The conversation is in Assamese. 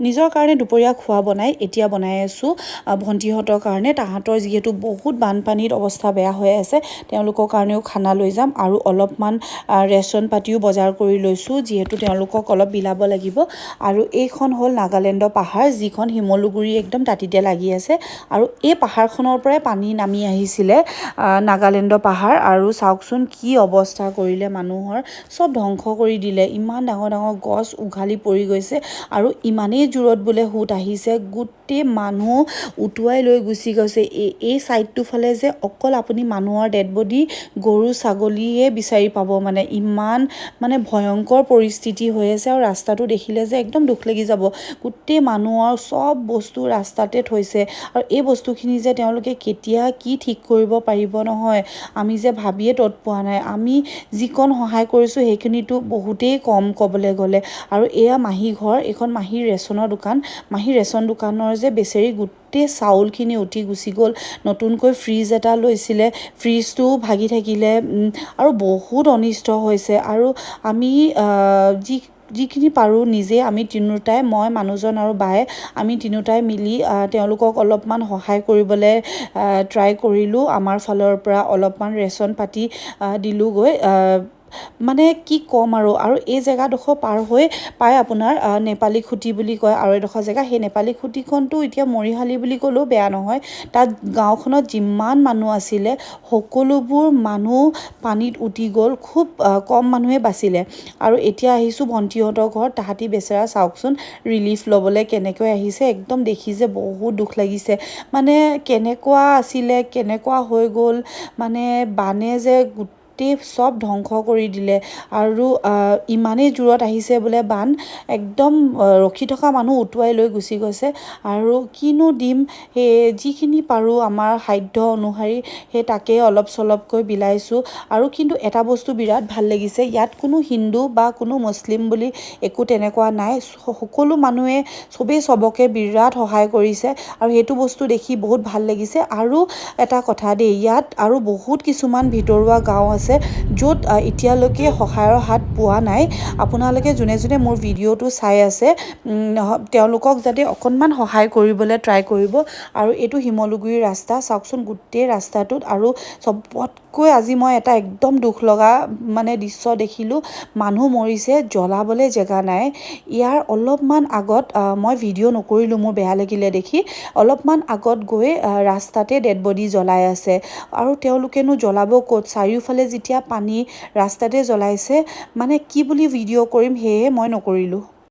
নিজৰ কাৰণে দুপৰীয়া খোৱা এতিয়া বনাই আছো ভণ্টিহঁতৰ কাৰণে তাহাঁতৰ যিহেতু বহুত বানপানীৰ অৱস্থা বেয়া হৈ আছে তেওঁলোকৰ কাৰণেও খানা লৈ যাম আৰু অলপমান ৰেচন পাতিও বজাৰ কৰি লৈছো যিহেতু তেওঁলোকক অলপ বিলাব লাগিব আৰু এইখন হ'ল নাগালেণ্ডৰ পাহাৰ যিখন হিমলুগুৰি একদম দাঁতিতে লাগি আছে আৰু এই পাহাৰখনৰ পৰাই পানী নামি আহিছিলে নাগালেণ্ডৰ পাহাৰ আৰু চাওকচোন কি অৱস্থা কৰিলে মানুহৰ সব ধ্বংস কৰি দিলে ইমান ডাঙৰ ডাঙৰ গছ উঘালি পৰি গৈছে আৰু ইমানেই জোৰত বোলে হুট আহিছে গোটেই মানুহ উটুৱাই লৈ গুচি গৈছে এই সাইডটো ফালে যে অকল আপুনি মানুহৰ ডেড বডি গৰু ছাগলীয়ে বিচাৰি পাব মানে ইমান মানে ভয়ংকৰ পৰিস্থিতি হৈ আছে আৰু ৰাস্তাটো দেখিলে যে একদম দুখ লাগি যাব গোটেই মানুহৰ সব বস্তু ৰাস্তাতে থৈছে আৰু এই বস্তুখিনি যে তেওঁলোকে কেতিয়া কি ঠিক কৰিব পাৰিব নহয় আমি যে ভাবিয়ে তত পোৱা নাই আমি যিকণ সহায় কৰিছো সেইখিনিতো বহুতেই কম ক'বলৈ গ'লে আৰু এয়া মাহী ঘৰ এখন মাহীৰ ৰেচনৰ দোকান মাহীৰ ৰেচন দোকানৰ যে বেচেৰি গোটেই চাউলখিনি উঠি গুচি গ'ল নতুনকৈ ফ্ৰিজ এটা লৈছিলে ফ্ৰিজটো ভাগি থাকিলে আৰু বহুত অনিষ্ট হৈছে আৰু আমি যিখিনি পাৰোঁ নিজে আমি তিনিওটাই মই মানুহজন আৰু বায়ে আমি তিনিওটাই মিলি তেওঁলোকক অলপমান সহায় কৰিবলৈ ট্ৰাই কৰিলোঁ আমাৰ ফালৰ পৰা অলপমান ৰেচন পাতি দিলোঁগৈ মানে কি ক'ম আৰু এই জেগাডোখৰ পাৰ হৈ পায় আপোনাৰ নেপালী খুটি বুলি কয় আৰু এডোখৰ জেগা সেই নেপালী খুটিখনটো এতিয়া মৰিশালি বুলি ক'লেও বেয়া নহয় তাত গাঁওখনত যিমান মানুহ আছিলে সকলোবোৰ মানুহ পানীত উটি গ'ল খুব কম মানুহে বাচিলে আৰু এতিয়া আহিছোঁ ভণ্টিহঁতৰ ঘৰত তাহাঁতি বেচেৰা চাওকচোন ৰিলিফ ল'বলৈ কেনেকৈ আহিছে একদম দেখি যে বহুত দুখ লাগিছে মানে কেনেকুৱা আছিলে কেনেকুৱা হৈ গ'ল মানে বানে যে সব ধ্বংস কৰি দিলে আৰু ইমানেই জোৰত আহিছে বোলে বান একদম ৰখি থকা মানুহ উটুৱাই লৈ গুচি গৈছে আৰু কিনো দিম সেই যিখিনি পাৰোঁ আমাৰ সাধ্য অনুসৰি সেই তাকে অলপ চলপকৈ বিলাইছোঁ আৰু কিন্তু এটা বস্তু বিৰাট ভাল লাগিছে ইয়াত কোনো হিন্দু বা কোনো মুছলিম বুলি একো তেনেকুৱা নাই সকলো মানুহে চবেই চবকে বিৰাট সহায় কৰিছে আৰু সেইটো বস্তু দেখি বহুত ভাল লাগিছে আৰু এটা কথা দেই ইয়াত আৰু বহুত কিছুমান ভিতৰুৱা গাঁও আছে য'ত এতিয়ালৈকে সহায়ৰ হাত পোৱা নাই আপোনালোকে যোনে যোনে মোৰ ভিডিঅ'টো চাই আছে তেওঁলোকক যাতে অকণমান সহায় কৰিবলৈ ট্ৰাই কৰিব আৰু এইটো শিমলুগুৰি ৰাস্তা চাওকচোন গোটেই ৰাস্তাটোত আৰু চবতকৈ আজি মই এটা একদম দুখ লগা মানে দৃশ্য দেখিলোঁ মানুহ মৰিছে জ্বলাবলৈ জেগা নাই ইয়াৰ অলপমান আগত মই ভিডিঅ' নকৰিলোঁ মোৰ বেয়া লাগিলে দেখি অলপমান আগত গৈ ৰাস্তাতে ডেড বডি জ্বলাই আছে আৰু তেওঁলোকেনো জ্বলাব ক'ত চাৰিওফালে যেতিয়া পানী ৰাস্তাতে জ্বলাইছে মানে কি বুলি ভিডিঅ' কৰিম সেয়ে মই নকৰিলোঁ